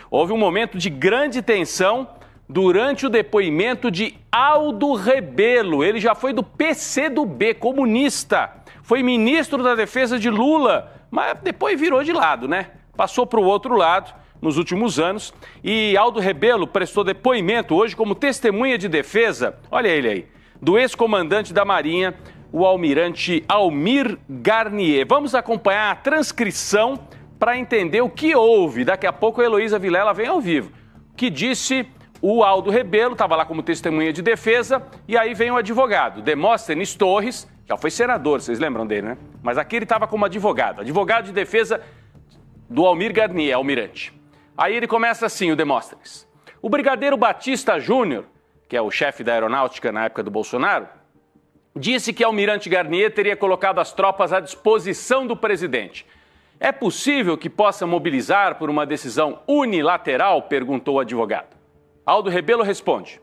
Houve um momento de grande tensão durante o depoimento de Aldo Rebelo. Ele já foi do PCdoB, comunista. Foi ministro da Defesa de Lula, mas depois virou de lado, né? Passou para o outro lado nos últimos anos. E Aldo Rebelo prestou depoimento hoje como testemunha de defesa, olha ele aí, do ex-comandante da Marinha, o almirante Almir Garnier. Vamos acompanhar a transcrição para entender o que houve. Daqui a pouco a Heloísa Vilela vem ao vivo. O que disse o Aldo Rebelo, estava lá como testemunha de defesa, e aí vem o advogado, Demóstenes Torres, já foi senador, vocês lembram dele, né? Mas aqui ele estava como advogado de defesa do Almir Garnier, almirante. Aí ele começa assim, o Demóstenes. O brigadeiro Batista Júnior, que é o chefe da aeronáutica na época do Bolsonaro, disse que Almirante Garnier teria colocado as tropas à disposição do presidente. É possível que possa mobilizar por uma decisão unilateral? Perguntou o advogado. Aldo Rebelo responde.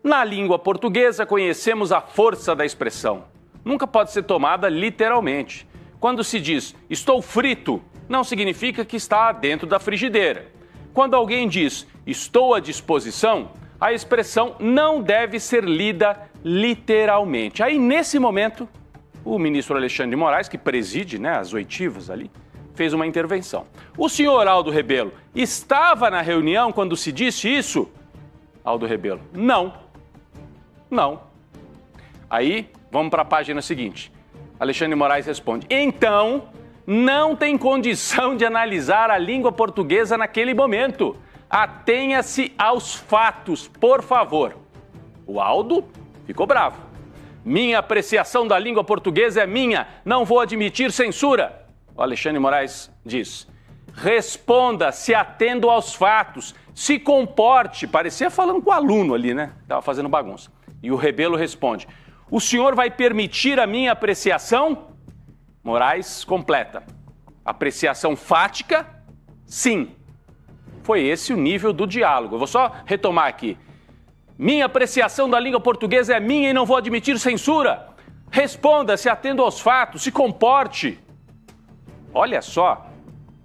Na língua portuguesa conhecemos a força da expressão. Nunca pode ser tomada literalmente. Quando se diz estou frito, não significa que está dentro da frigideira. Quando alguém diz estou à disposição, a expressão não deve ser lida literalmente. Aí, nesse momento, o ministro Alexandre de Moraes, que preside, né, as oitivas ali, fez uma intervenção. O senhor Aldo Rebelo estava na reunião quando se disse isso? Aldo Rebelo, não. Não. Aí, vamos para a página seguinte. Alexandre de Moraes responde, então, não tem condição de analisar a língua portuguesa naquele momento. Atenha-se aos fatos, por favor. O Aldo ficou bravo. Minha apreciação da língua portuguesa é minha, não vou admitir censura. O Alexandre de Moraes diz, responda se atendo aos fatos, se comporte. Parecia falando com o aluno ali, né? Estava fazendo bagunça. E o Rebelo responde, o senhor vai permitir a minha apreciação? Moraes completa. Apreciação fática? Sim. Foi esse o nível do diálogo. Eu vou só retomar aqui. Minha apreciação da língua portuguesa é minha e não vou admitir censura. Responda se atendo aos fatos, se comporte. Olha só,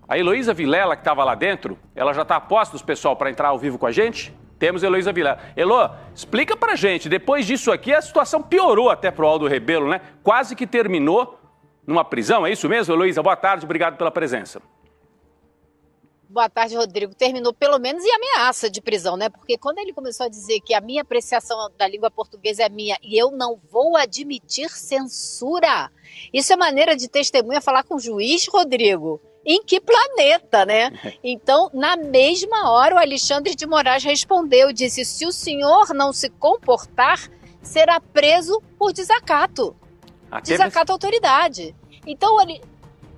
a Heloísa Vilela, que estava lá dentro, ela já está a postos, pessoal, para entrar ao vivo com a gente? Temos Heloísa Vilela. Elô, explica pra gente, depois disso aqui a situação piorou até pro Aldo Rebelo, né? Quase que terminou numa prisão, é isso mesmo, Heloísa? Boa tarde, obrigado pela presença. Boa tarde, Rodrigo. Terminou pelo menos em ameaça de prisão, né? Porque quando ele começou a dizer que a minha apreciação da língua portuguesa é minha e eu não vou admitir censura, isso é maneira de testemunha falar com o juiz, Rodrigo? Em que planeta, né? Então, na mesma hora, o Alexandre de Moraes respondeu, disse, se o senhor não se comportar, será preso por desacato. Desacato à autoridade. Então,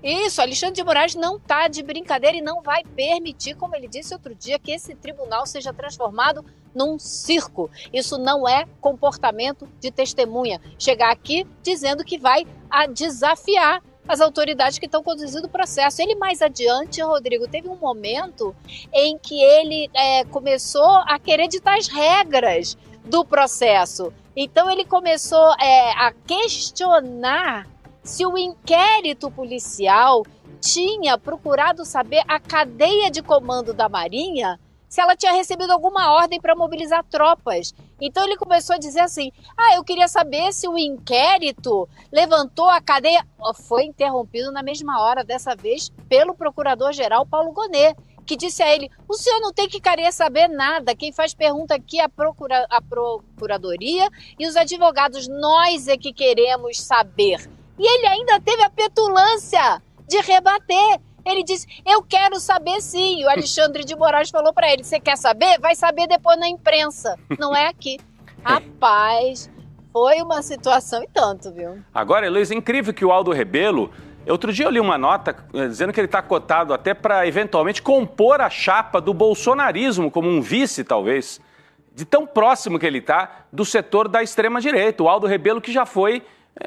isso, Alexandre de Moraes não está de brincadeira e não vai permitir, como ele disse outro dia, que esse tribunal seja transformado num circo. Isso não é comportamento de testemunha. Chegar aqui dizendo que vai desafiar as autoridades que estão conduzindo o processo. Ele mais adiante, Rodrigo, teve um momento em que ele começou a querer ditar as regras do processo. Então ele começou a questionar se o inquérito policial tinha procurado saber a cadeia de comando da Marinha, se ela tinha recebido alguma ordem para mobilizar tropas. Então ele começou a dizer assim, eu queria saber se o inquérito levantou a cadeia. Foi interrompido na mesma hora, dessa vez, pelo procurador-geral Paulo Gonet, que disse a ele, o senhor não tem que querer saber nada, quem faz pergunta aqui é a Procuradoria e os advogados, nós é que queremos saber. E ele ainda teve a petulância de rebater. Ele disse, eu quero saber sim. E o Alexandre de Moraes falou para ele, você quer saber? Vai saber depois na imprensa, não é aqui. Rapaz, foi uma situação e tanto, viu? Agora, Heloísa, é incrível que o Aldo Rebelo, outro dia eu li uma nota dizendo que ele está cotado até para eventualmente compor a chapa do bolsonarismo, como um vice, talvez, de tão próximo que ele está do setor da extrema-direita. O Aldo Rebelo que já foi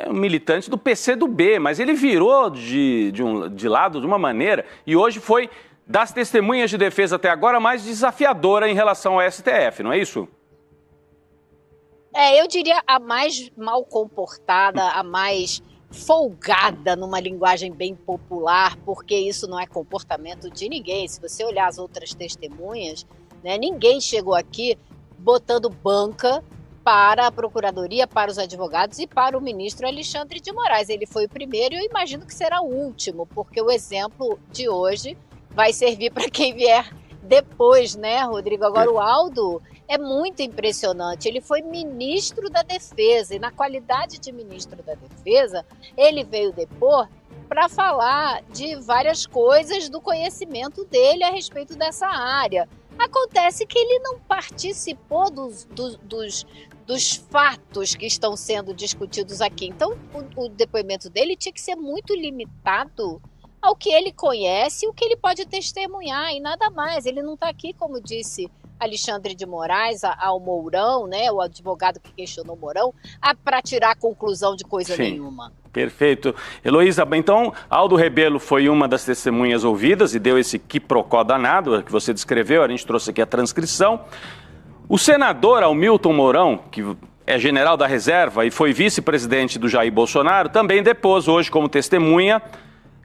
um militante do PCdoB, mas ele virou de lado de uma maneira e hoje foi, das testemunhas de defesa até agora, mais desafiadora em relação ao STF, não é isso? Eu diria a mais mal comportada, a mais folgada numa linguagem bem popular, porque isso não é comportamento de ninguém. Se você olhar as outras testemunhas, né, ninguém chegou aqui botando banca para a Procuradoria, para os advogados e para o ministro Alexandre de Moraes. Ele foi o primeiro e eu imagino que será o último, porque o exemplo de hoje vai servir para quem vier depois, né, Rodrigo? Agora, o Aldo é muito impressionante. Ele foi ministro da Defesa e, na qualidade de ministro da Defesa, ele veio depor para falar de várias coisas do conhecimento dele a respeito dessa área. Acontece que ele não participou dos fatos que estão sendo discutidos aqui. Então, o depoimento dele tinha que ser muito limitado ao que ele conhece, o que ele pode testemunhar e nada mais. Ele não está aqui, como disse Alexandre de Moraes, ao Mourão, né, o advogado que questionou o Mourão, para tirar conclusão de coisa nenhuma. Perfeito. Heloísa, então, Aldo Rebelo foi uma das testemunhas ouvidas e deu esse quiprocó danado que você descreveu, a gente trouxe aqui a transcrição. O senador Hamilton Mourão, que é general da reserva e foi vice-presidente do Jair Bolsonaro, também depôs hoje como testemunha.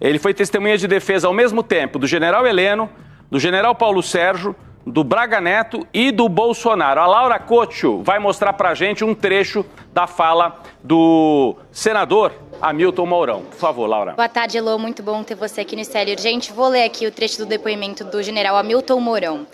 Ele foi testemunha de defesa ao mesmo tempo do general Heleno, do general Paulo Sérgio, do Braga Neto e do Bolsonaro. A Laura Couto vai mostrar pra gente um trecho da fala do senador Hamilton Mourão. Por favor, Laura. Boa tarde, Elô. Muito bom ter você aqui no Estéreo Urgente. Vou ler aqui o trecho do depoimento do general Hamilton Mourão.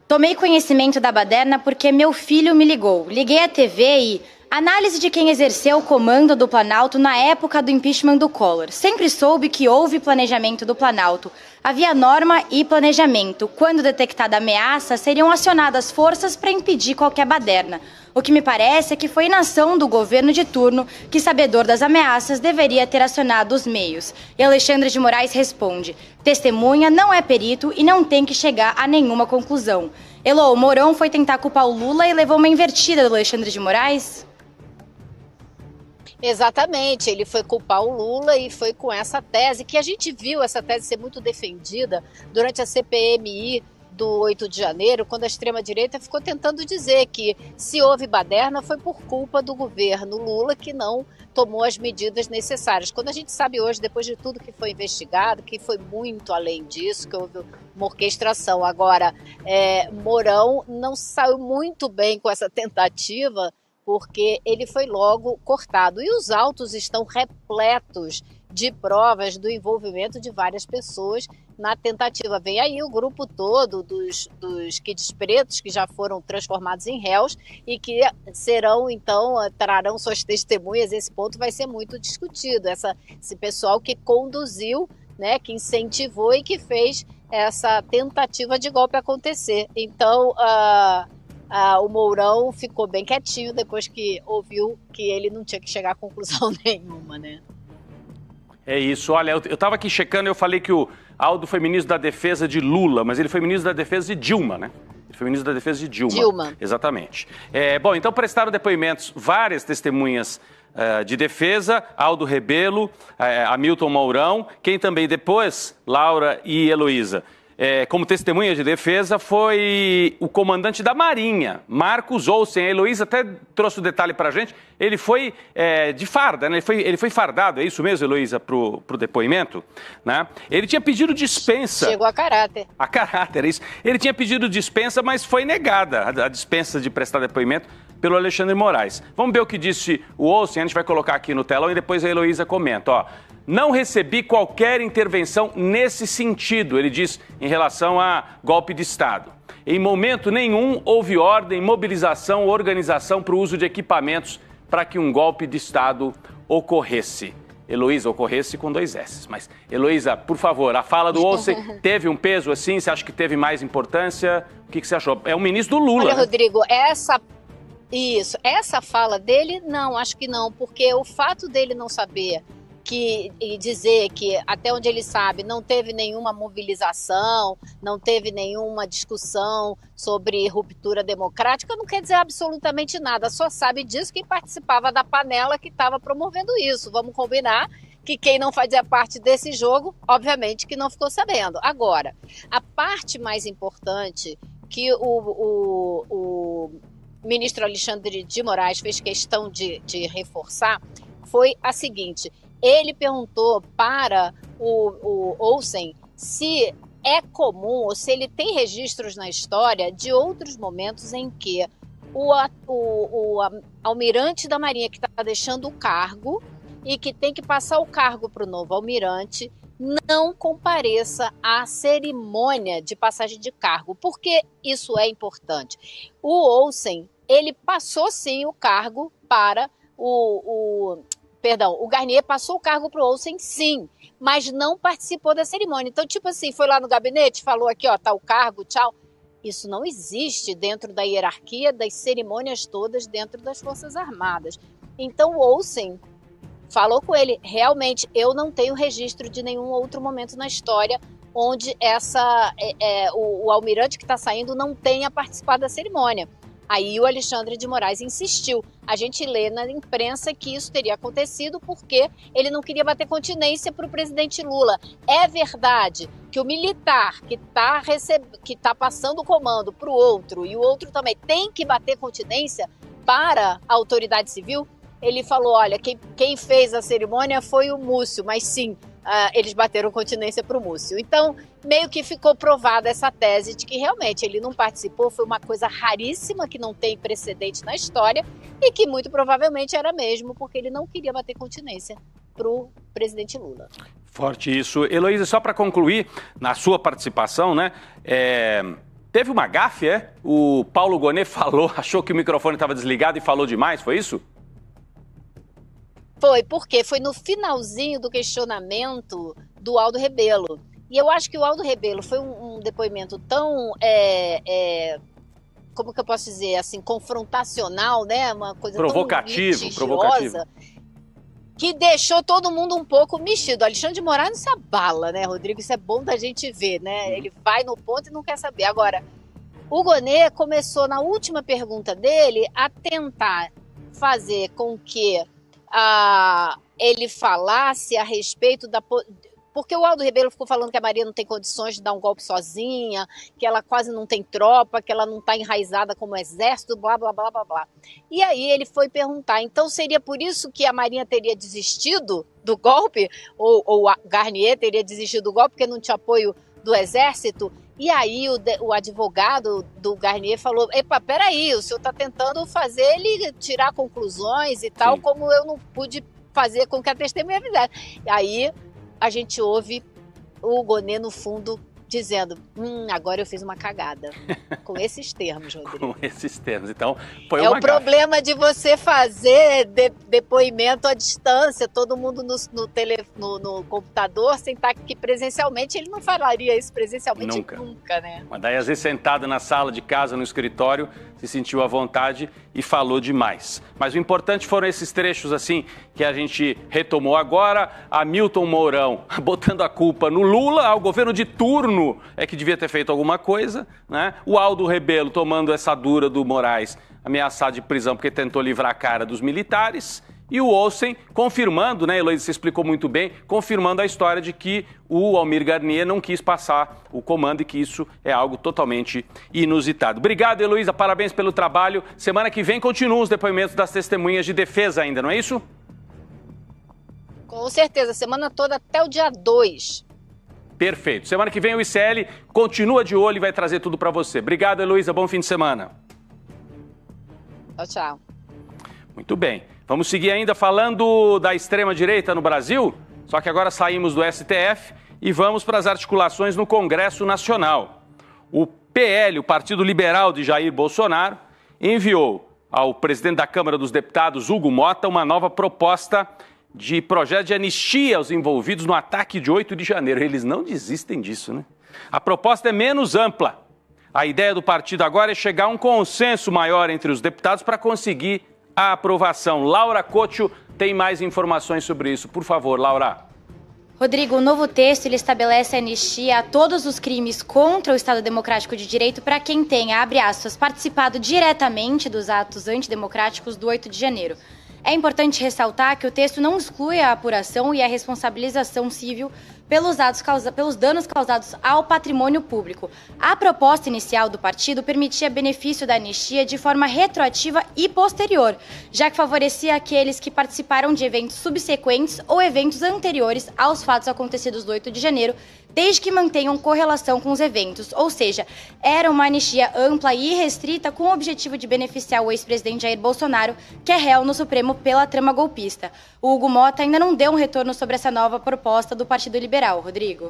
Tomei conhecimento da baderna porque meu filho me ligou. Liguei à TV e... Análise de quem exerceu o comando do Planalto na época do impeachment do Collor. Sempre soube que houve planejamento do Planalto. Havia norma e planejamento. Quando detectada ameaça, seriam acionadas forças para impedir qualquer baderna. O que me parece é que foi inação do governo de turno que, sabedor das ameaças, deveria ter acionado os meios. E Alexandre de Moraes responde: testemunha não é perito e não tem que chegar a nenhuma conclusão. Elô, o Mourão foi tentar culpar o Lula e levou uma invertida do Alexandre de Moraes? Exatamente, ele foi culpar o Lula e foi com essa tese, que a gente viu essa tese ser muito defendida durante a CPMI do 8 de janeiro, quando a extrema-direita ficou tentando dizer que se houve baderna foi por culpa do governo Lula que não tomou as medidas necessárias. Quando a gente sabe hoje, depois de tudo que foi investigado, que foi muito além disso, que houve uma orquestração. Agora, Mourão não saiu muito bem com essa tentativa, porque ele foi logo cortado. E os autos estão repletos de provas do envolvimento de várias pessoas na tentativa. Vem aí o grupo todo dos quids pretos que já foram transformados em réus e que serão, então, trarão suas testemunhas. Esse ponto vai ser muito discutido. Esse pessoal que conduziu, né, que incentivou e que fez essa tentativa de golpe acontecer. Então, o Mourão ficou bem quietinho depois que ouviu que ele não tinha que chegar a conclusão nenhuma, né? É isso. Olha, eu estava aqui checando, eu falei que o Aldo foi ministro da Defesa de Lula, mas ele foi ministro da Defesa de Dilma, né? Ele foi ministro da Defesa de Dilma. Dilma. Exatamente. Bom, então prestaram depoimentos várias testemunhas de defesa, Aldo Rebelo, Hamilton Mourão, quem também depois, Laura e Heloísa. Como testemunha de defesa foi o comandante da Marinha, Marcos Olsen. A Heloísa até trouxe o detalhe para a gente. Ele foi de farda, né? Ele foi fardado, é isso mesmo, Heloísa, para o depoimento? Né? Ele tinha pedido dispensa. Chegou a caráter. A caráter, é isso. Ele tinha pedido dispensa, mas foi negada a dispensa de prestar depoimento pelo Alexandre de Moraes. Vamos ver o que disse o Olsen, a gente vai colocar aqui no telão e depois a Heloísa comenta, ó. Não recebi qualquer intervenção nesse sentido, ele diz, em relação a golpe de Estado. Em momento nenhum houve ordem, mobilização, organização para o uso de equipamentos para que um golpe de Estado ocorresse. Heloísa, ocorresse com 2 S. Mas, Heloísa, por favor, a fala do Olsen teve um peso assim? Você acha que teve mais importância? O que você achou? É o ministro do Lula. Olha, né? Rodrigo, essa fala dele, não, acho que não, porque o fato dele não saber e dizer que, até onde ele sabe, não teve nenhuma mobilização, não teve nenhuma discussão sobre ruptura democrática, não quer dizer absolutamente nada. Só sabe disso quem participava da panela que estava promovendo isso. Vamos combinar que quem não fazia parte desse jogo, obviamente que não ficou sabendo. Agora, a parte mais importante que o ministro Alexandre de Moraes fez questão de reforçar foi a seguinte: ele perguntou para o Olsen se é comum ou se ele tem registros na história de outros momentos em que o almirante da Marinha que está deixando o cargo e que tem que passar o cargo para o novo almirante não compareça à cerimônia de passagem de cargo. Por que isso é importante? O Olsen, ele passou sim o cargo para o Garnier passou o cargo para o Olsen, sim, mas não participou da cerimônia. Então, tipo assim, foi lá no gabinete, falou aqui, ó, tá o cargo, tchau. Isso não existe dentro da hierarquia das cerimônias todas dentro das Forças Armadas. Então, o Olsen falou com ele, realmente, eu não tenho registro de nenhum outro momento na história onde o almirante que está saindo não tenha participado da cerimônia. Aí o Alexandre de Moraes insistiu. A gente lê na imprensa que isso teria acontecido porque ele não queria bater continência para o presidente Lula. É verdade que o militar que está passando o comando para o outro e o outro também tem que bater continência para a autoridade civil? Ele falou, olha, quem fez a cerimônia foi o Múcio, mas sim, eles bateram continência para o Múcio. Então, meio que ficou provada essa tese de que realmente ele não participou, foi uma coisa raríssima que não tem precedente na história e que muito provavelmente era mesmo porque ele não queria bater continência para o presidente Lula. Forte isso. Heloísa, só para concluir, na sua participação, né, teve uma gafe, O Paulo Gonet achou que o microfone estava desligado e falou demais, foi isso? Foi, porque foi no finalzinho do questionamento do Aldo Rebelo. E eu acho que o Aldo Rebelo foi um depoimento tão, como que eu posso dizer, assim, confrontacional, né? Uma coisa provocativo, que deixou todo mundo um pouco mexido. O Alexandre de Moraes não se abala, né, Rodrigo? Isso é bom da gente ver, né? Ele vai no ponto e não quer saber. Agora, o Gonet começou, na última pergunta dele, a tentar fazer com que ele falasse a respeito da... Porque o Aldo Rebelo ficou falando que a Maria não tem condições de dar um golpe sozinha, que ela quase não tem tropa, que ela não está enraizada como exército, blá, blá, blá, blá, blá. E aí ele foi perguntar, então seria por isso que a Marinha teria desistido do golpe? Ou a Garnier teria desistido do golpe porque não tinha apoio do exército? E aí o advogado do Garnier falou, epa, peraí, o senhor está tentando fazer ele tirar conclusões e tal, sim, como eu não pude fazer com que a testemunha fizesse. Aí a gente ouve o Gonet no fundo dizendo, agora eu fiz uma cagada. Com esses termos, Rodrigo. Com esses termos, então foi uma gafe. Problema de você fazer depoimento à distância, todo mundo no computador, sem estar aqui presencialmente, ele não falaria isso presencialmente nunca, né? Mas daí, às vezes, sentado na sala de casa, no escritório, se sentiu à vontade e falou demais. Mas o importante foram esses trechos, assim, que a gente retomou agora. Hamilton Mourão botando a culpa no Lula, ao governo de turno é que devia ter feito alguma coisa, né? O Aldo Rebelo tomando essa dura do Moraes, ameaçado de prisão porque tentou livrar a cara dos militares. E o Olsen confirmando, né, Heloísa, você explicou muito bem, confirmando a história de que o Almir Garnier não quis passar o comando e que isso é algo totalmente inusitado. Obrigado, Heloísa, parabéns pelo trabalho. Semana que vem continuam os depoimentos das testemunhas de defesa ainda, não é isso? Com certeza, semana toda até o dia 2. Perfeito. Semana que vem o ICL continua de olho e vai trazer tudo para você. Obrigado, Heloísa. Bom fim de semana. Tchau, tchau. Muito bem. Vamos seguir ainda falando da extrema-direita no Brasil, só que agora saímos do STF e vamos para as articulações no Congresso Nacional. O PL, o Partido Liberal de Jair Bolsonaro, enviou ao presidente da Câmara dos Deputados, Hugo Motta, uma nova proposta de projeto de anistia aos envolvidos no ataque de 8 de janeiro. Eles não desistem disso, né? A proposta é menos ampla. A ideia do partido agora é chegar a um consenso maior entre os deputados para conseguir a aprovação. Laura Couto tem mais informações sobre isso. Por favor, Laura. Rodrigo, o novo texto ele estabelece a anistia a todos os crimes contra o Estado Democrático de Direito para quem tenha, abre aspas, participado diretamente dos atos antidemocráticos do 8 de janeiro. É importante ressaltar que o texto não exclui a apuração e a responsabilização civil pelos danos causados ao patrimônio público. A proposta inicial do partido permitia benefício da anistia de forma retroativa e posterior, já que favorecia aqueles que participaram de eventos subsequentes ou eventos anteriores aos fatos acontecidos do 8 de janeiro, desde que mantenham correlação com os eventos, ou seja, era uma anistia ampla e restrita com o objetivo de beneficiar o ex-presidente Jair Bolsonaro, que é réu no Supremo pela trama golpista. O Hugo Mota ainda não deu um retorno sobre essa nova proposta do Partido Liberal, Rodrigo.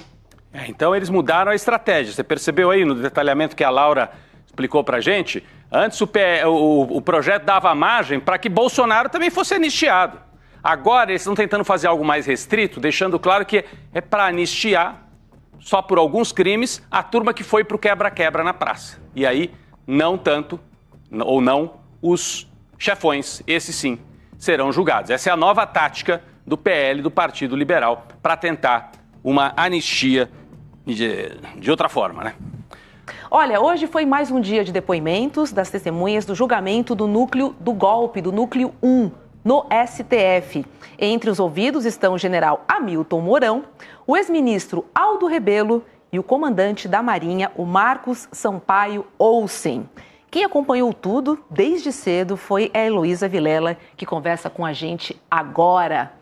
Então eles mudaram a estratégia. Você percebeu aí no detalhamento que a Laura explicou pra gente? Antes o projeto dava margem para que Bolsonaro também fosse anistiado. Agora eles estão tentando fazer algo mais restrito, deixando claro que é para anistiar só por alguns crimes, a turma que foi pro quebra-quebra na praça. E aí, não tanto, ou não, os chefões, esses sim, serão julgados. Essa é a nova tática do PL, do Partido Liberal, para tentar uma anistia de outra forma, né? Olha, hoje foi mais um dia de depoimentos das testemunhas do julgamento do núcleo do golpe, do núcleo 1, no STF. Entre os ouvidos estão o general Hamilton Mourão, o ex-ministro Aldo Rebelo e o comandante da Marinha, o Marcos Sampaio Olsen. Quem acompanhou tudo desde cedo foi a Heloísa Vilela, que conversa com a gente agora.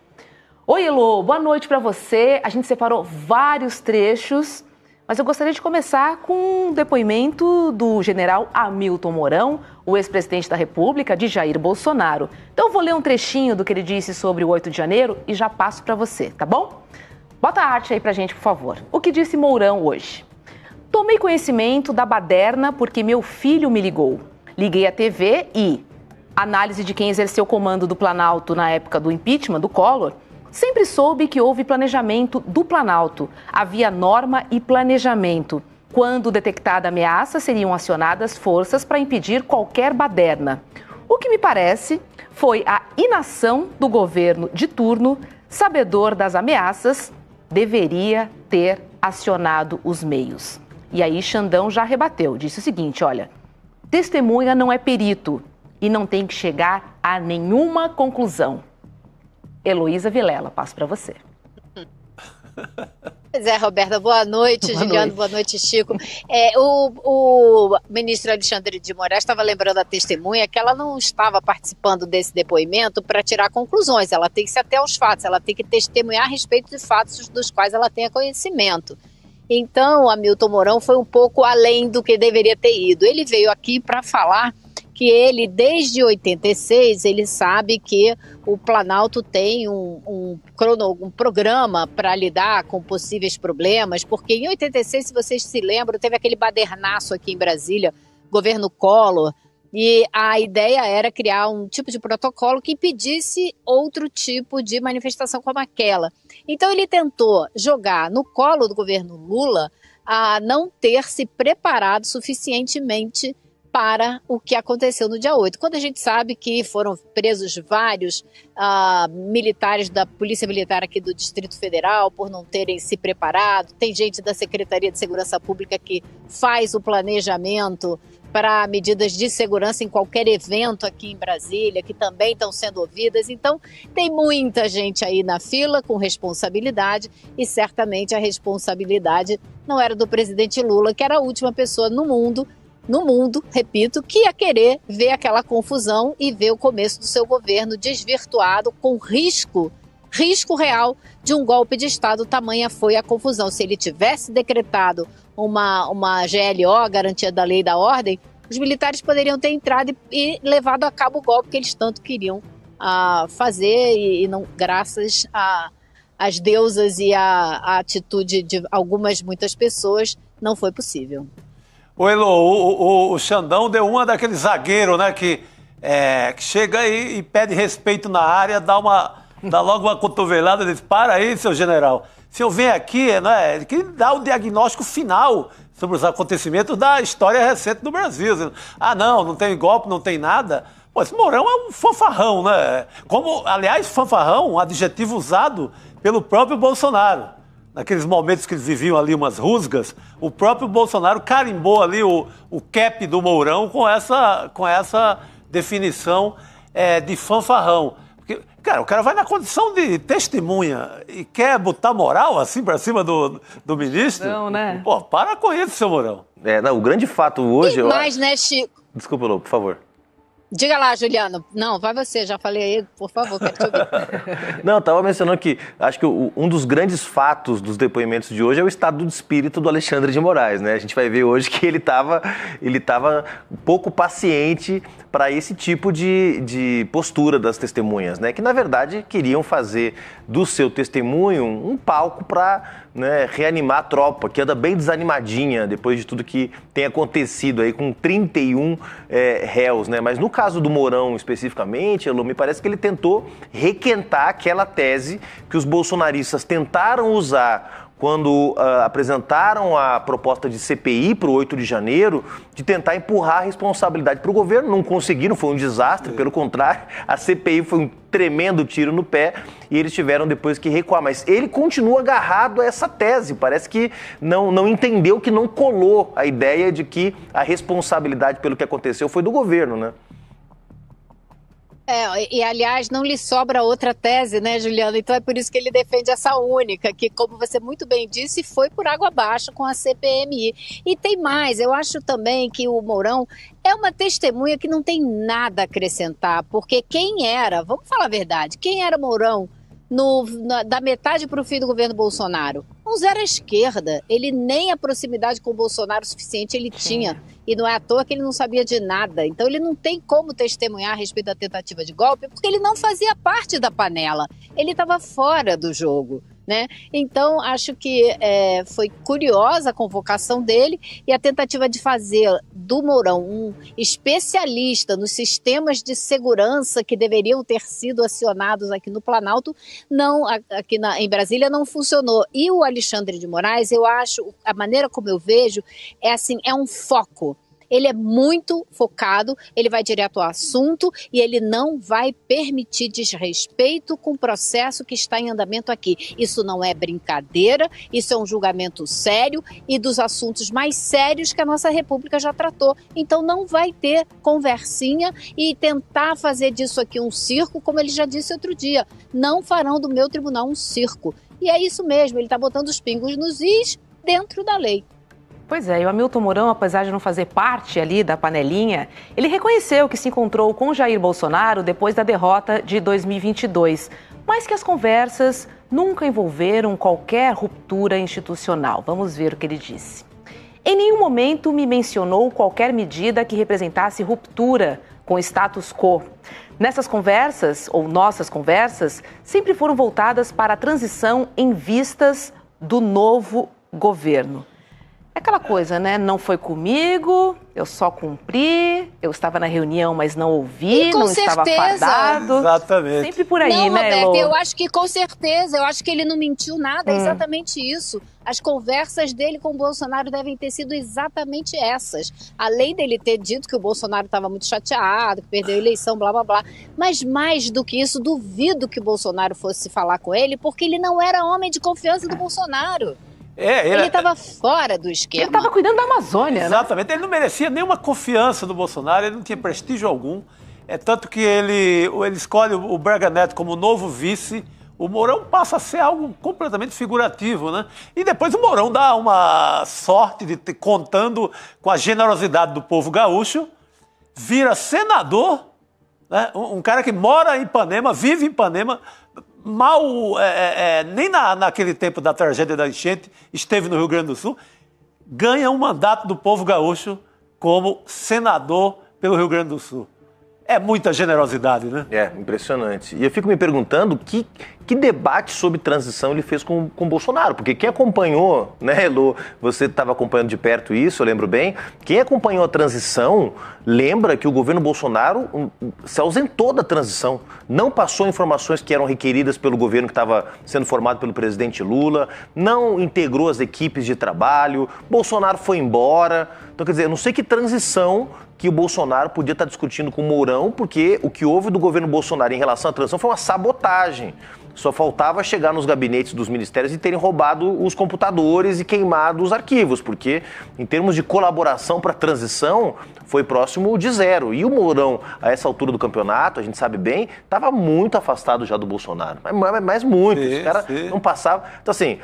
Oi, Elo, boa noite para você. A gente separou vários trechos, mas eu gostaria de começar com um depoimento do general Hamilton Mourão, o ex-presidente da República, de Jair Bolsonaro. Então eu vou ler um trechinho do que ele disse sobre o 8 de janeiro e já passo para você, tá bom? Bota a arte aí pra gente, por favor. O que disse Mourão hoje? Tomei conhecimento da baderna porque meu filho me ligou. Liguei a TV e, análise de quem exerceu o comando do Planalto na época do impeachment do Collor, sempre soube que houve planejamento do Planalto. Havia norma e planejamento. Quando detectada ameaça, seriam acionadas forças para impedir qualquer baderna. O que me parece foi a inação do governo de turno, sabedor das ameaças, deveria ter acionado os meios. E aí Xandão já rebateu, disse o seguinte, olha, testemunha não é perito e não tem que chegar a nenhuma conclusão. Heloísa Vilela, passo para você. Pois é, Roberta, boa noite, Juliano, boa noite, Chico. O ministro Alexandre de Moraes estava lembrando a testemunha que ela não estava participando desse depoimento para tirar conclusões, ela tem que se ater aos fatos, ela tem que testemunhar a respeito de fatos dos quais ela tenha conhecimento. Então, Hamilton Mourão foi um pouco além do que deveria ter ido. Ele veio aqui para falar que ele, desde 86, ele sabe que o Planalto tem um programa para lidar com possíveis problemas, porque em 86, se vocês se lembram, teve aquele badernaço aqui em Brasília, governo Collor, e a ideia era criar um tipo de protocolo que impedisse outro tipo de manifestação como aquela. Então ele tentou jogar no colo do governo Lula a não ter se preparado suficientemente para o que aconteceu no dia 8. Quando a gente sabe que foram presos vários militares da Polícia Militar aqui do Distrito Federal por não terem se preparado, tem gente da Secretaria de Segurança Pública que faz o planejamento para medidas de segurança em qualquer evento aqui em Brasília, que também estão sendo ouvidas. Então, tem muita gente aí na fila com responsabilidade e certamente a responsabilidade não era do presidente Lula, que era a última pessoa no mundo, repito, que ia querer ver aquela confusão e ver o começo do seu governo desvirtuado com risco real de um golpe de Estado. Tamanha foi a confusão. Se ele tivesse decretado uma GLO, garantia da lei e da ordem, os militares poderiam ter entrado e levado a cabo o golpe que eles tanto queriam fazer e não, graças às deusas e à atitude de muitas pessoas, não foi possível. Ô Elo, o Xandão deu uma daquele zagueiro, né, que chega aí e pede respeito na área, dá logo uma cotovelada e diz, para aí, seu general, se eu venho aqui, né, que dá o diagnóstico final sobre os acontecimentos da história recente do Brasil. Não tem golpe, não tem nada. Pô, esse Mourão é um fanfarrão, né? Como, aliás, fanfarrão, um adjetivo usado pelo próprio Bolsonaro. Naqueles momentos que eles viviam ali umas rusgas, o próprio Bolsonaro carimbou ali o cap do Mourão com essa definição de fanfarrão. Cara, o cara vai na condição de testemunha e quer botar moral assim pra cima do ministro? Não, né? Pô, para com isso, seu Mourão. Não, o grande fato hoje... Mas, né, Chico? Desculpa, Lô, por favor. Diga lá, Juliano. Não, vai você, já falei aí, por favor, quero te ouvir. Não, eu estava mencionando que acho que um dos grandes fatos dos depoimentos de hoje é o estado de espírito do Alexandre de Moraes, né? A gente vai ver hoje que ele estava um pouco paciente para esse tipo de postura das testemunhas, né? Que, na verdade, queriam fazer do seu testemunho um palco para, né, reanimar a tropa, que anda bem desanimadinha depois de tudo que tem acontecido aí com 31 réus, né? Mas no caso do Mourão especificamente, Elô, me parece que ele tentou requentar aquela tese que os bolsonaristas tentaram usar quando apresentaram a proposta de CPI para o 8 de janeiro, de tentar empurrar a responsabilidade para o governo. Não conseguiram, foi um desastre, pelo contrário, a CPI foi um tremendo tiro no pé e eles tiveram depois que recuar. Mas ele continua agarrado a essa tese, parece que não entendeu, que não colou a ideia de que a responsabilidade pelo que aconteceu foi do governo, né? E aliás, não lhe sobra outra tese, né, Juliana? Então é por isso que ele defende essa única, que, como você muito bem disse, foi por água abaixo com a CPMI. E tem mais, eu acho também que o Mourão é uma testemunha que não tem nada a acrescentar, porque vamos falar a verdade, quem era Mourão da metade para o fim do governo Bolsonaro? Um zero à esquerda. Ele nem a proximidade com o Bolsonaro o suficiente ele tinha. E não é à toa que ele não sabia de nada. Então ele não tem como testemunhar a respeito da tentativa de golpe, porque ele não fazia parte da panela. Ele estava fora do jogo, né? Então acho que foi curiosa a convocação dele e a tentativa de fazer do Mourão um especialista nos sistemas de segurança que deveriam ter sido acionados aqui no Planalto, em Brasília não funcionou. E o Alexandre de Moraes, eu acho, a maneira como eu vejo, é um foco. Ele é muito focado, ele vai direto ao assunto e ele não vai permitir desrespeito com o processo que está em andamento aqui. Isso não é brincadeira, isso é um julgamento sério e dos assuntos mais sérios que a nossa República já tratou. Então não vai ter conversinha e tentar fazer disso aqui um circo, como ele já disse outro dia. Não farão do meu tribunal um circo. E é isso mesmo, ele está botando os pingos nos is dentro da lei. Pois é, e o Hamilton Mourão, apesar de não fazer parte ali da panelinha, ele reconheceu que se encontrou com Jair Bolsonaro depois da derrota de 2022, mas que as conversas nunca envolveram qualquer ruptura institucional. Vamos ver o que ele disse. Em nenhum momento me mencionou qualquer medida que representasse ruptura com o status quo. Nessas conversas, ou nossas conversas, sempre foram voltadas para a transição em vistas do novo governo. É aquela coisa, né? Não foi comigo, eu só cumpri, eu estava na reunião, mas não ouvi, não estava fardado. Exatamente. Sempre por aí, não, né, Roberta, Elô? eu acho que com certeza, eu acho que ele não mentiu nada, é exatamente isso. As conversas dele com o Bolsonaro devem ter sido exatamente essas. Além dele ter dito que o Bolsonaro estava muito chateado, que perdeu a eleição, blá, blá, blá. Mas mais do que isso, duvido que o Bolsonaro fosse falar com ele, porque ele não era homem de confiança do Bolsonaro. Ele estava fora do esquema. Ele estava cuidando da Amazônia, Exatamente. Né? Ele não merecia nenhuma confiança do Bolsonaro, ele não tinha prestígio algum. É tanto que ele escolhe o Braga Neto como novo vice. O Mourão passa a ser algo completamente figurativo, né? E depois o Mourão dá uma sorte de ter, contando com a generosidade do povo gaúcho, vira senador, né? Um cara que mora em Ipanema, vive em Ipanema, nem naquele tempo da tragédia da enchente, esteve no Rio Grande do Sul, ganha um mandato do povo gaúcho como senador pelo Rio Grande do Sul. É muita generosidade, né? É, impressionante. E eu fico me perguntando que debate sobre transição ele fez com o Bolsonaro, porque quem acompanhou, né, Elô, você estava acompanhando de perto isso, eu lembro bem, quem acompanhou a transição lembra que o governo Bolsonaro se ausentou da transição, não passou informações que eram requeridas pelo governo que estava sendo formado pelo presidente Lula, não integrou as equipes de trabalho, Bolsonaro foi embora. Então, quer dizer, eu não sei que transição que o Bolsonaro podia estar discutindo com o Mourão, porque o que houve do governo Bolsonaro em relação à transição foi uma sabotagem. Só faltava chegar nos gabinetes dos ministérios e terem roubado os computadores e queimado os arquivos, porque em termos de colaboração para a transição foi próximo de zero. E o Mourão, a essa altura do campeonato, a gente sabe bem, estava muito afastado já do Bolsonaro. Mas muito. Esse cara não passava. Então, assim,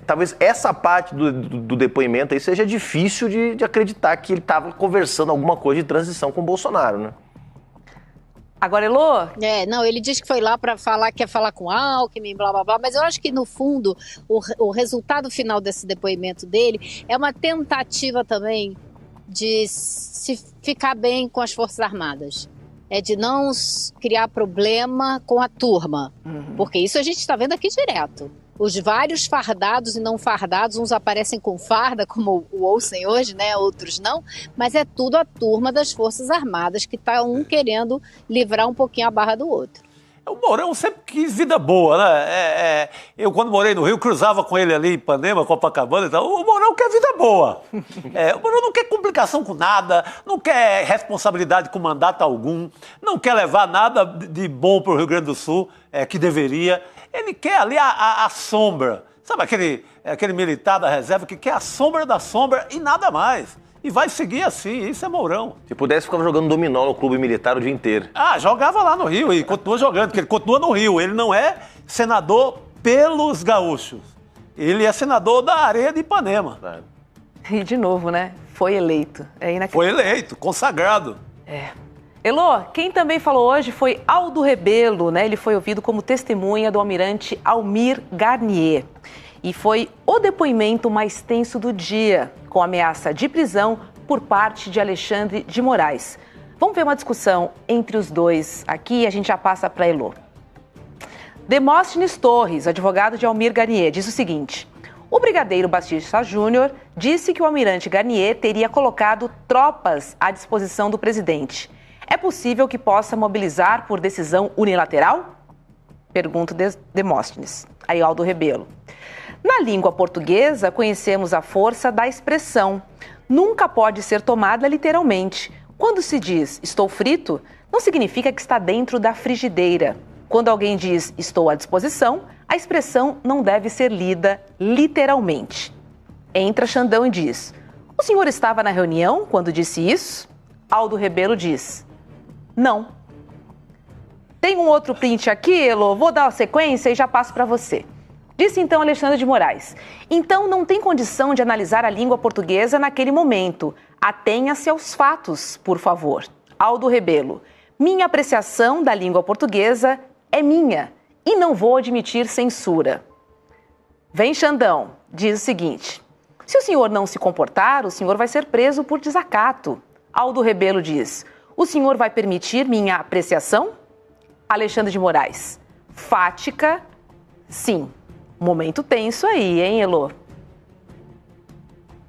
talvez essa parte do depoimento aí seja difícil de acreditar que ele estava conversando alguma coisa de transição com o Bolsonaro, né? Agora, Elô? Não, ele diz que foi lá para falar que ia falar com Alckmin, blá, blá, blá, mas eu acho que, no fundo, o resultado final desse depoimento dele é uma tentativa também de se ficar bem com as Forças Armadas. De não criar problema com a turma, porque isso a gente está vendo aqui direto. Os vários fardados e não fardados, uns aparecem com farda, como o Olsen hoje, né? Outros não, mas é tudo a turma das Forças Armadas que está um querendo livrar um pouquinho a barra do outro. O Mourão sempre quis vida boa, né? Eu, quando morei no Rio, cruzava com ele ali em Ipanema, Copacabana e tal. O Mourão quer vida boa. O Mourão não quer complicação com nada, não quer responsabilidade com mandato algum, não quer levar nada de bom para o Rio Grande do Sul, que deveria. Ele quer ali a sombra. Sabe aquele militar da reserva que quer a sombra da sombra e nada mais. E vai seguir assim, isso é Mourão. Se pudesse, ficava jogando dominó no clube militar o dia inteiro. Jogava lá no Rio e continua jogando, porque ele continua no Rio. Ele não é senador pelos gaúchos. Ele é senador da areia de Ipanema. E de novo, né? Foi eleito. Foi eleito, consagrado. Elô, quem também falou hoje foi Aldo Rebelo, né? Ele foi ouvido como testemunha do almirante Almir Garnier. E foi o depoimento mais tenso do dia, com ameaça de prisão por parte de Alexandre de Moraes. Vamos ver uma discussão entre os dois aqui e a gente já passa para Elô. Demóstenes Torres, advogado de Almir Garnier, diz o seguinte: o brigadeiro Batista Júnior disse que o almirante Garnier teria colocado tropas à disposição do presidente. É possível que possa mobilizar por decisão unilateral? Pergunta Demóstenes. Aí Aldo Rebelo. Na língua portuguesa, conhecemos a força da expressão. Nunca pode ser tomada literalmente. Quando se diz estou frito, não significa que está dentro da frigideira. Quando alguém diz estou à disposição, a expressão não deve ser lida literalmente. Entra Xandão e diz: o senhor estava na reunião quando disse isso? Aldo Rebelo diz: não. Tem um outro print aqui, Elô, vou dar a sequência e já passo para você. Disse então Alexandre de Moraes: então não tem condição de analisar a língua portuguesa naquele momento. Atenha-se aos fatos, por favor. Aldo Rebelo: minha apreciação da língua portuguesa é minha e não vou admitir censura. Vem Xandão, diz o seguinte: se o senhor não se comportar, o senhor vai ser preso por desacato. Aldo Rebelo diz: o senhor vai permitir minha apreciação? Alexandre de Moraes: fática, sim. Momento tenso aí, hein, Elô?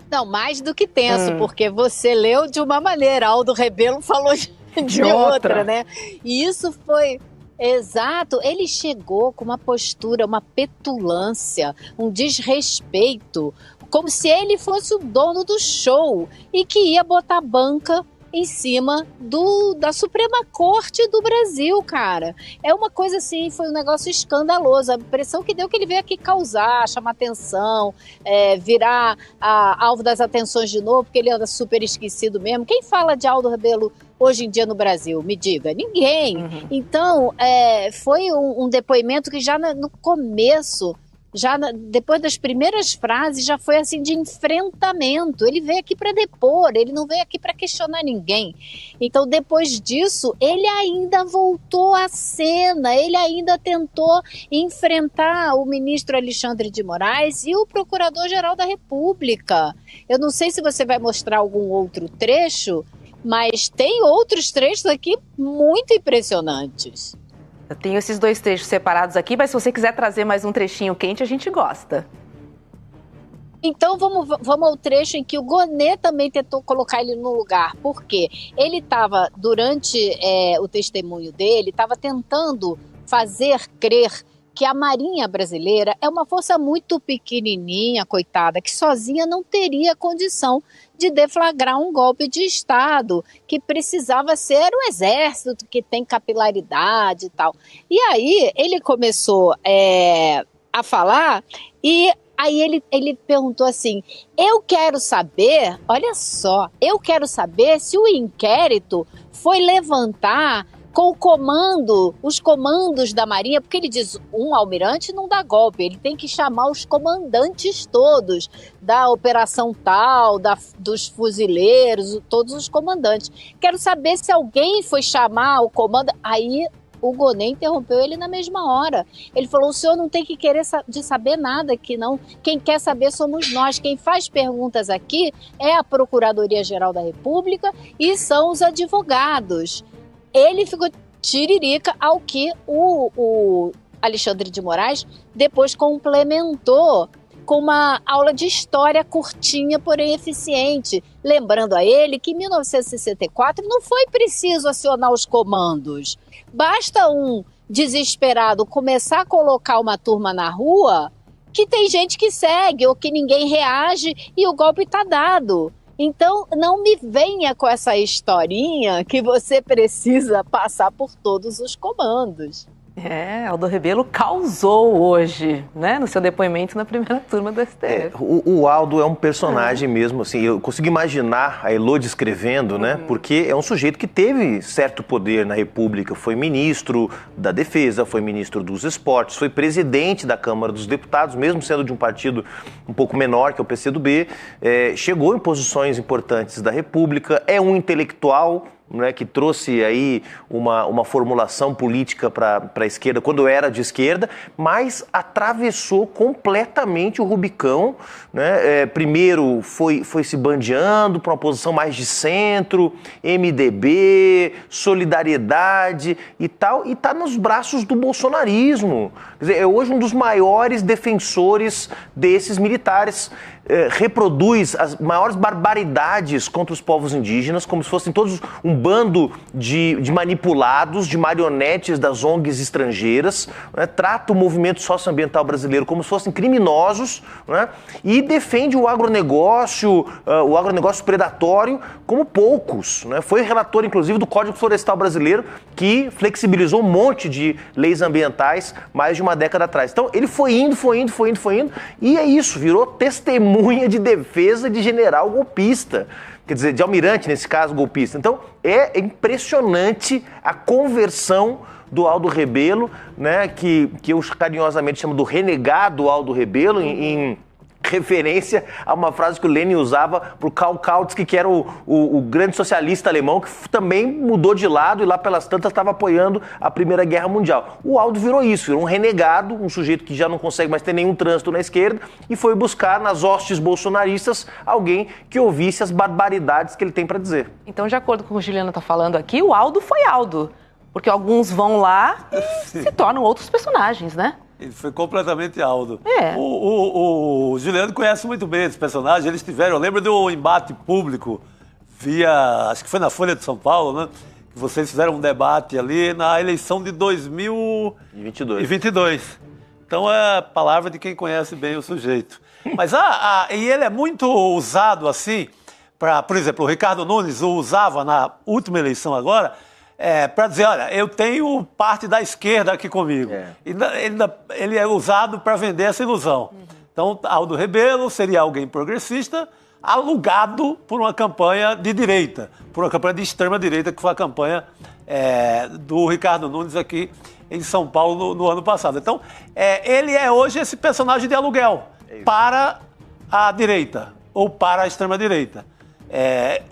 Não, mais do que tenso, porque você leu de uma maneira, Aldo Rebelo falou de outra, né? E isso foi... Exato, ele chegou com uma postura, uma petulância, um desrespeito, como se ele fosse o dono do show e que ia botar banca em cima da Suprema Corte do Brasil, cara. É uma coisa assim, foi um negócio escandaloso. A impressão que deu que ele veio aqui causar, chamar atenção, virar alvo das atenções de novo, porque ele anda super esquecido mesmo. Quem fala de Aldo Rebelo hoje em dia no Brasil? Me diga. Ninguém. Então, foi um depoimento que já no começo... depois das primeiras frases, já foi assim de enfrentamento. Ele veio aqui para depor, ele não veio aqui para questionar ninguém. Então, depois disso, ele ainda voltou à cena, ele ainda tentou enfrentar o ministro Alexandre de Moraes e o Procurador-Geral da República. Eu não sei se você vai mostrar algum outro trecho, mas tem outros trechos aqui muito impressionantes. Eu tenho esses dois trechos separados aqui, mas se você quiser trazer mais um trechinho quente, a gente gosta. Então vamos ao trecho em que o Gonê também tentou colocar ele no lugar. Por quê? Ele estava, durante o testemunho dele, estava tentando fazer crer que a Marinha Brasileira é uma força muito pequenininha, coitada, que sozinha não teria condição de deflagrar um golpe de Estado, que precisava ser o Exército, que tem capilaridade e tal. E aí ele começou a falar e aí ele perguntou assim, eu quero saber, olha só, eu quero saber se o inquérito foi levantar com os comandos da Marinha, porque ele diz, um almirante não dá golpe, ele tem que chamar os comandantes todos, da operação tal, dos fuzileiros, todos os comandantes. Quero saber se alguém foi chamar o comando. Aí o Gonê interrompeu ele na mesma hora. Ele falou, o senhor não tem que querer de saber nada aqui não, quem quer saber somos nós, quem faz perguntas aqui é a Procuradoria-Geral da República e são os advogados. Ele ficou tiririca ao que o Alexandre de Moraes depois complementou com uma aula de história curtinha, porém eficiente, lembrando a ele que em 1964 não foi preciso acionar os comandos. Basta um desesperado começar a colocar uma turma na rua que tem gente que segue ou que ninguém reage e o golpe está dado. Então, não me venha com essa historinha que você precisa passar por todos os comandos. Aldo Rebelo causou hoje, né, no seu depoimento na primeira turma do STF. O Aldo é um personagem mesmo, assim, eu consigo imaginar a Elô descrevendo, né, porque é um sujeito que teve certo poder na República, foi ministro da Defesa, foi ministro dos Esportes, foi presidente da Câmara dos Deputados, mesmo sendo de um partido um pouco menor que é o PCdoB, chegou em posições importantes da República, é um intelectual, né, que trouxe aí uma formulação política para a esquerda, quando era de esquerda, mas atravessou completamente o Rubicão, né? Primeiro foi se bandeando para uma posição mais de centro, MDB, solidariedade e tal, e está nos braços do bolsonarismo. Quer dizer, é hoje um dos maiores defensores desses militares. Reproduz as maiores barbaridades contra os povos indígenas, como se fossem todos um bando de manipulados, de marionetes das ONGs estrangeiras, né? Trata o movimento socioambiental brasileiro como se fossem criminosos, né? E defende o agronegócio predatório como poucos, né? Foi relator, inclusive, do Código Florestal Brasileiro, que flexibilizou um monte de leis ambientais mais de uma década atrás. Então, ele foi indo, e é isso, virou testemunha de defesa de general golpista, quer dizer, de almirante, nesse caso, golpista. Então, é impressionante a conversão do Aldo Rebelo, né, que eu carinhosamente chamo do renegado Aldo Rebelo, em referência a uma frase que o Lenin usava para o Karl Kautsky, que era o grande socialista alemão, que também mudou de lado e lá pelas tantas estava apoiando a Primeira Guerra Mundial. O Aldo virou isso, virou um renegado, um sujeito que já não consegue mais ter nenhum trânsito na esquerda e foi buscar nas hostes bolsonaristas alguém que ouvisse as barbaridades que ele tem para dizer. Então, de acordo com o que o Juliano está falando aqui, o Aldo foi Aldo, porque alguns vão lá e se tornam outros personagens, né? Ele foi completamente Aldo. O Juliano conhece muito bem esse personagem. Eles tiveram, eu lembro do embate público acho que foi na Folha de São Paulo, né? Que vocês fizeram um debate ali na eleição de 2022. Então é a palavra de quem conhece bem o sujeito. Mas e ele é muito usado assim, por exemplo, o Ricardo Nunes o usava na última eleição agora, para dizer, olha, eu tenho parte da esquerda aqui comigo. Ele é usado para vender essa ilusão. Então, Aldo Rebelo seria alguém progressista, alugado por uma campanha de direita, por uma campanha de extrema-direita, que foi a campanha do Ricardo Nunes aqui em São Paulo no ano passado. Então, ele é hoje esse personagem de aluguel para a direita ou para a extrema-direita.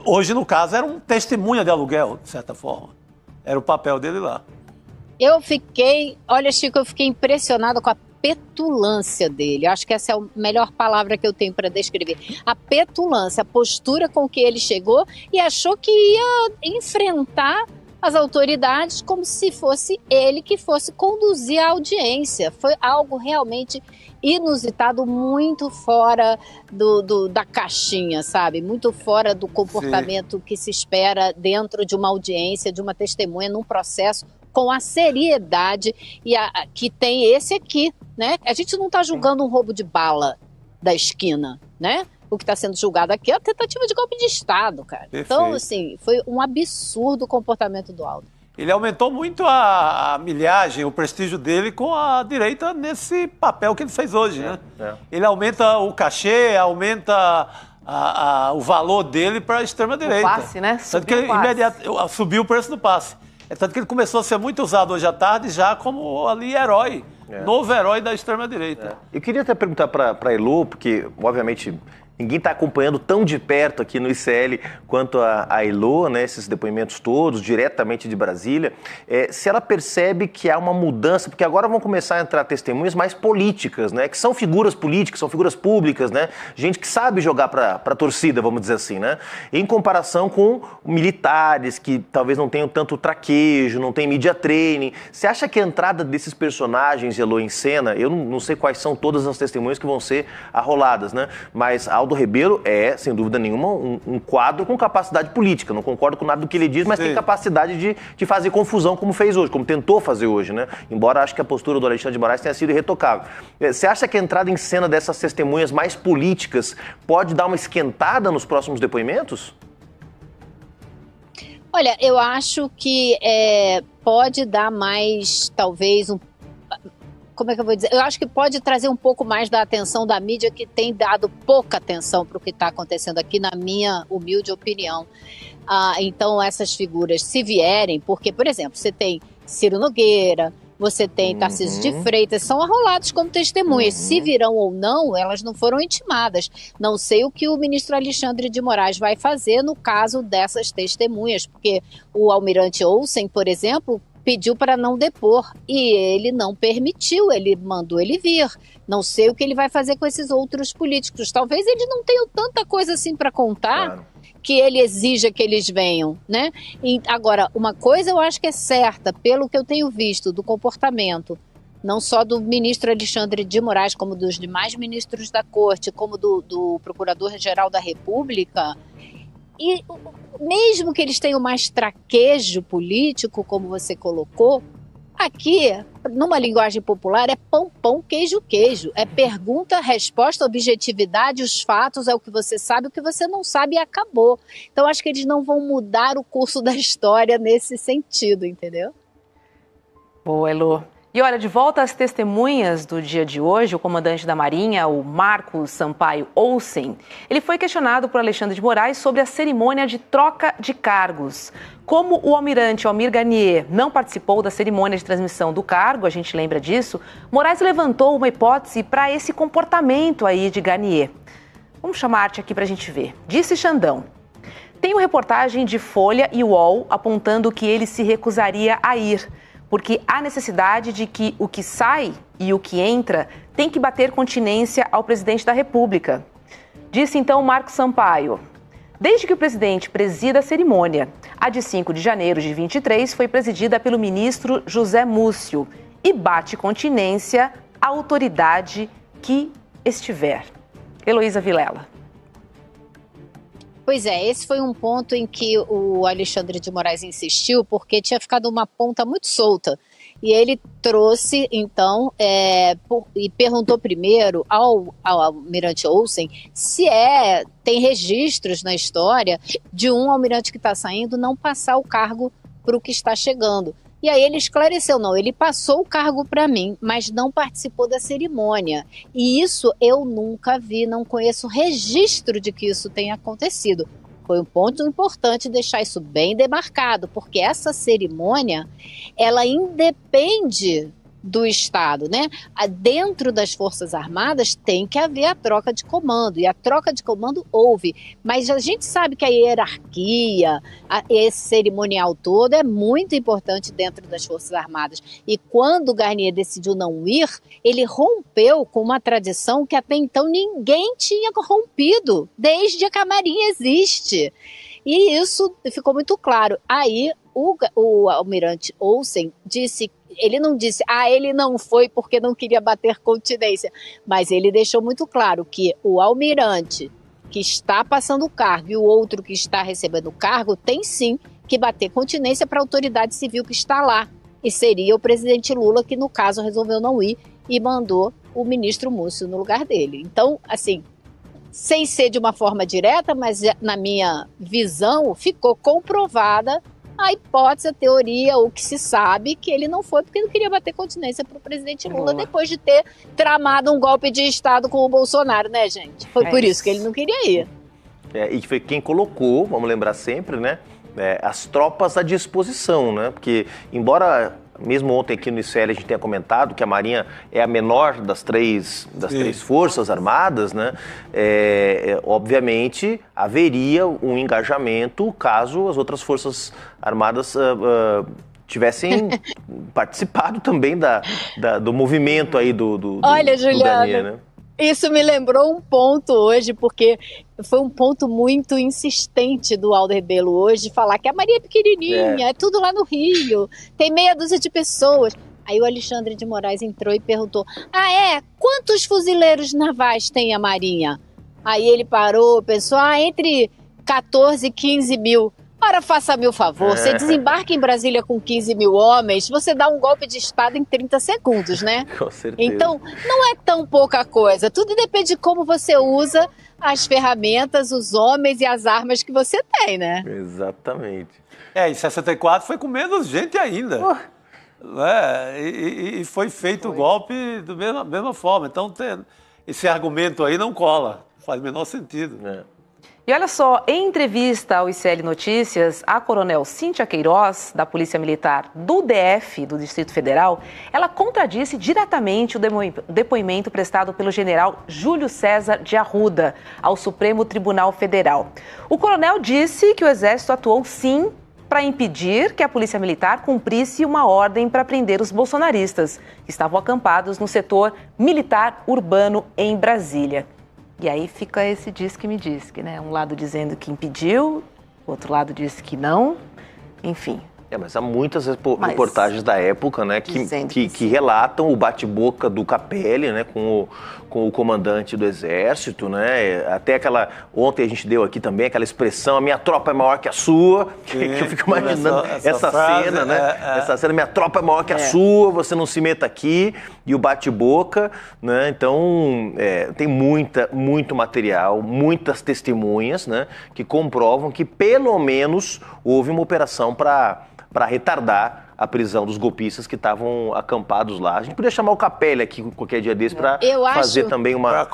Hoje, no caso, era um testemunha de aluguel, de certa forma. Era o papel dele lá. Olha, Chico, eu fiquei impressionada com a petulância dele. Acho que essa é a melhor palavra que eu tenho para descrever. A petulância, a postura com que ele chegou e achou que ia enfrentar as autoridades como se fosse ele que fosse conduzir a audiência. Foi algo realmente inusitado, muito fora da caixinha, sabe? Muito fora do comportamento que se espera dentro de uma audiência, de uma testemunha, num processo com a seriedade que tem esse aqui, né? A gente não está julgando um roubo de bala da esquina, né? O que está sendo julgado aqui é a tentativa de golpe de Estado, cara. Perfeito. Então, assim, foi um absurdo o comportamento do Aldo. Ele aumentou muito a milhagem, o prestígio dele com a direita nesse papel que ele fez hoje, né? Ele aumenta o cachê, aumenta o valor dele para a extrema-direita. O passe, né? Tanto que ele subiu o preço do passe. É tanto que ele começou a ser muito usado hoje à tarde já como ali herói, novo herói da extrema-direita. Eu queria até perguntar para a Elô, porque obviamente ninguém está acompanhando tão de perto aqui no ICL quanto a Elô, né, esses depoimentos todos, diretamente de Brasília, se ela percebe que há uma mudança, porque agora vão começar a entrar testemunhas mais políticas, né, que são figuras políticas, são figuras públicas, né, gente que sabe jogar para a torcida, vamos dizer assim, né, em comparação com militares que talvez não tenham tanto traquejo, não tem media training. Você acha que a entrada desses personagens, Elô, em cena, eu não sei quais são todas as testemunhas que vão ser arroladas, né, mas Aldo Rebelo é, sem dúvida nenhuma, um quadro com capacidade política. Não concordo com nada do que ele diz, mas tem capacidade de fazer confusão como fez hoje, como tentou fazer hoje, né? Embora acho que a postura do Alexandre de Moraes tenha sido irretocável. Você acha que a entrada em cena dessas testemunhas mais políticas pode dar uma esquentada nos próximos depoimentos? Olha, eu acho que pode dar mais, talvez, como é que eu vou dizer? Eu acho que pode trazer um pouco mais da atenção da mídia, que tem dado pouca atenção para o que está acontecendo aqui, na minha humilde opinião. Então, essas figuras, se vierem, porque, por exemplo, você tem Ciro Nogueira, você tem Tarcísio de Freitas, são arrolados como testemunhas. Se virão ou não, elas não foram intimadas. Não sei o que o ministro Alexandre de Moraes vai fazer no caso dessas testemunhas, porque o almirante Olsen, por exemplo, pediu para não depor e ele não permitiu, ele mandou ele vir. Não sei o que ele vai fazer com esses outros políticos. Talvez eles não tenham tanta coisa assim para contar, que ele exija que eles venham, né? E agora, uma coisa eu acho que é certa, pelo que eu tenho visto do comportamento, não só do ministro Alexandre de Moraes, como dos demais ministros da Corte, como do Procurador-Geral da República. E mesmo que eles tenham mais traquejo político, como você colocou, aqui, numa linguagem popular, é pão, pão, queijo, queijo. É pergunta, resposta, objetividade, os fatos, é o que você sabe, o que você não sabe e acabou. Então, acho que eles não vão mudar o curso da história nesse sentido, entendeu? Boa, Elô. E olha, de volta às testemunhas do dia de hoje, o comandante da Marinha, o Marcos Sampaio Olsen, ele foi questionado por Alexandre de Moraes sobre a cerimônia de troca de cargos. Como o almirante Almir Garnier não participou da cerimônia de transmissão do cargo, a gente lembra disso, Moraes levantou uma hipótese para esse comportamento aí de Garnier. Vamos chamar a arte aqui para a gente ver. Disse Xandão: tem uma reportagem de Folha e UOL apontando que ele se recusaria a ir, porque há necessidade de que o que sai e o que entra tem que bater continência ao presidente da República. Disse então Marcos Sampaio: desde que o presidente presida a cerimônia, a de 5 de janeiro de 23 foi presidida pelo ministro José Múcio e bate continência à autoridade que estiver. Heloísa Vilela. Pois é, esse foi um ponto em que o Alexandre de Moraes insistiu, porque tinha ficado uma ponta muito solta. E ele trouxe, então, e perguntou primeiro ao almirante Olsen se tem registros na história de um almirante que está saindo não passar o cargo para o que está chegando. E aí ele esclareceu, não, ele passou o cargo para mim, mas não participou da cerimônia. E isso eu nunca vi, não conheço registro de que isso tenha acontecido. Foi um ponto importante deixar isso bem demarcado, porque essa cerimônia, ela independe do Estado, né? Dentro das Forças Armadas tem que haver a troca de comando, e a troca de comando houve, mas a gente sabe que a hierarquia, esse cerimonial todo é muito importante dentro das Forças Armadas, e quando o Garnier decidiu não ir, ele rompeu com uma tradição que até então ninguém tinha rompido, desde que a Marinha existe, e isso ficou muito claro. Aí o almirante Olsen disse, ele não disse, ele não foi porque não queria bater continência, mas ele deixou muito claro que o almirante que está passando o cargo e o outro que está recebendo o cargo tem sim que bater continência para a autoridade civil que está lá. e seria o presidente Lula que, no caso, resolveu não ir e mandou o ministro Múcio no lugar dele. Então, assim, sem ser de uma forma direta, mas na minha visão, ficou comprovada a hipótese, a teoria, o que se sabe, que ele não foi porque não queria bater continência para o presidente Lula depois de ter tramado um golpe de Estado com o Bolsonaro, né, gente? Foi por isso que ele não queria ir. E foi quem colocou, vamos lembrar sempre, né, as tropas à disposição, né? Porque, embora, mesmo ontem aqui no ICL a gente tenha comentado que a Marinha é a menor das três forças armadas, né? Obviamente haveria um engajamento caso as outras forças armadas tivessem participado também do movimento aí do Juliana, Garnier, né? Isso me lembrou um ponto hoje, porque foi um ponto muito insistente do Aldo Rebelo hoje, falar que a Marinha é pequenininha, é tudo lá no Rio, tem meia dúzia de pessoas. Aí o Alexandre de Moraes entrou e perguntou, quantos fuzileiros navais tem a Marinha? Aí ele parou, pensou, entre 14 e 15 mil. Ora, faça-me o favor, você desembarca em Brasília com 15 mil homens, você dá um golpe de Estado em 30 segundos, né? Com certeza. Então, não é tão pouca coisa. Tudo depende de como você usa as ferramentas, os homens e as armas que você tem, né? Exatamente. Em 64 foi com menos gente ainda. E foi feito o golpe da mesma forma. Então, esse argumento aí não cola. Faz o menor sentido. E olha só, em entrevista ao ICL Notícias, a coronel Cíntia Queiroz, da Polícia Militar do DF, do Distrito Federal, ela contradisse diretamente o depoimento prestado pelo general Júlio César de Arruda ao Supremo Tribunal Federal. O coronel disse que o Exército atuou sim para impedir que a Polícia Militar cumprisse uma ordem para prender os bolsonaristas, que estavam acampados no setor militar urbano em Brasília. E aí fica esse diz que me diz que, né? Um lado dizendo que impediu, o outro lado disse que não, enfim. Mas há muitas reportagens da época, né, que relatam o bate-boca do Capelli, né, com o comandante do Exército, né, até ontem a gente deu aqui também aquela expressão, a minha tropa é maior que a sua, que eu fico imaginando essa frase, cena, né, essa cena, minha tropa é maior que a sua, você não se meta aqui, e o bate-boca, né, então tem muito material, muitas testemunhas, né, que comprovam que pelo menos houve uma operação para retardar a prisão dos golpistas que estavam acampados lá. A gente podia chamar o Capelli aqui qualquer dia desse para fazer também para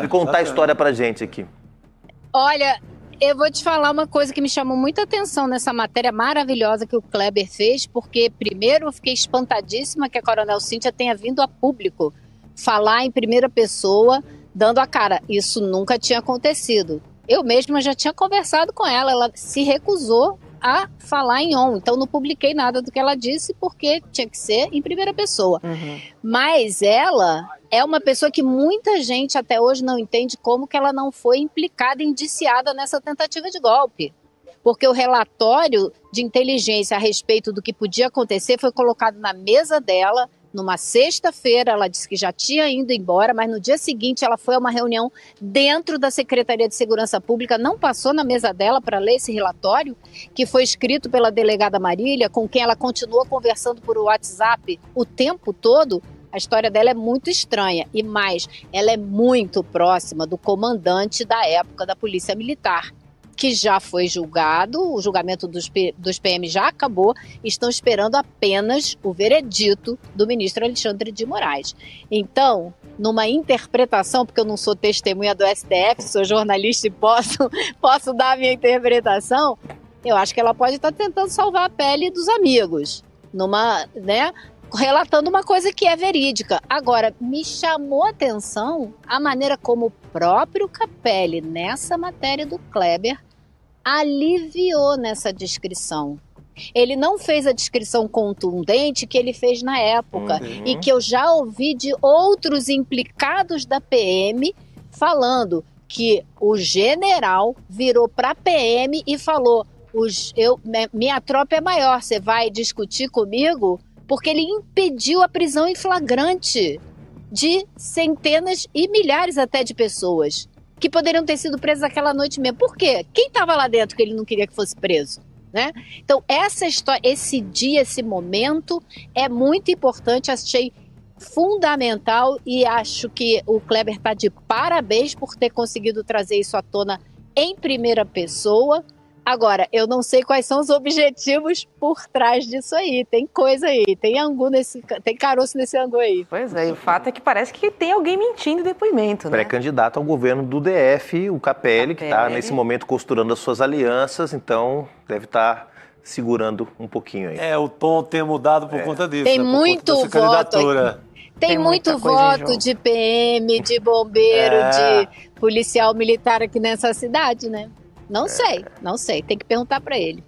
contar a história pra gente aqui. Olha, eu vou te falar uma coisa que me chamou muita atenção nessa matéria maravilhosa que o Kleber fez, porque primeiro eu fiquei espantadíssima que a coronel Cíntia tenha vindo a público falar em primeira pessoa, dando a cara. Isso nunca tinha acontecido. Eu mesma já tinha conversado com ela, ela se recusou a falar em on, então não publiquei nada do que ela disse porque tinha que ser em primeira pessoa. Mas ela é uma pessoa que muita gente até hoje não entende como que ela não foi implicada, indiciada nessa tentativa de golpe. Porque o relatório de inteligência a respeito do que podia acontecer foi colocado na mesa dela. Numa sexta-feira, ela disse que já tinha ido embora, mas no dia seguinte ela foi a uma reunião dentro da Secretaria de Segurança Pública, não passou na mesa dela para ler esse relatório, que foi escrito pela delegada Marília, com quem ela continua conversando por WhatsApp o tempo todo. A história dela é muito estranha e mais, ela é muito próxima do comandante da época da Polícia Militar, que já foi julgado, o julgamento dos PM já acabou, estão esperando apenas o veredito do ministro Alexandre de Moraes. Então, numa interpretação, porque eu não sou testemunha do STF, sou jornalista e posso dar a minha interpretação, eu acho que ela pode estar tentando salvar a pele dos amigos, relatando uma coisa que é verídica. Agora, me chamou a atenção a maneira como o próprio Capelli, nessa matéria do Kleber, aliviou nessa descrição. Ele não fez a descrição contundente que ele fez na época e que eu já ouvi de outros implicados da PM falando que o general virou para a PM e falou, minha tropa é maior, você vai discutir comigo? Porque ele impediu a prisão em flagrante de centenas e milhares até de pessoas que poderiam ter sido presas aquela noite mesmo. Por quê? Quem estava lá dentro que ele não queria que fosse preso? né? Então, essa história, esse dia, esse momento é muito importante, achei fundamental e acho que o Kleber está de parabéns por ter conseguido trazer isso à tona em primeira pessoa. Agora, eu não sei quais são os objetivos por trás disso aí. Tem coisa aí, tem tem caroço nesse angu aí. Pois é, e o fato é que parece que tem alguém mentindo em depoimento, né? Pré-candidato ao governo do DF, o Capelli, que está nesse momento costurando as suas alianças, então deve estar segurando um pouquinho aí. O tom tem mudado por conta disso. Tem por muito conta dessa voto candidatura. Tem muito voto de PM, de bombeiro, de policial militar aqui nessa cidade, né? Não sei. Tem que perguntar para ele.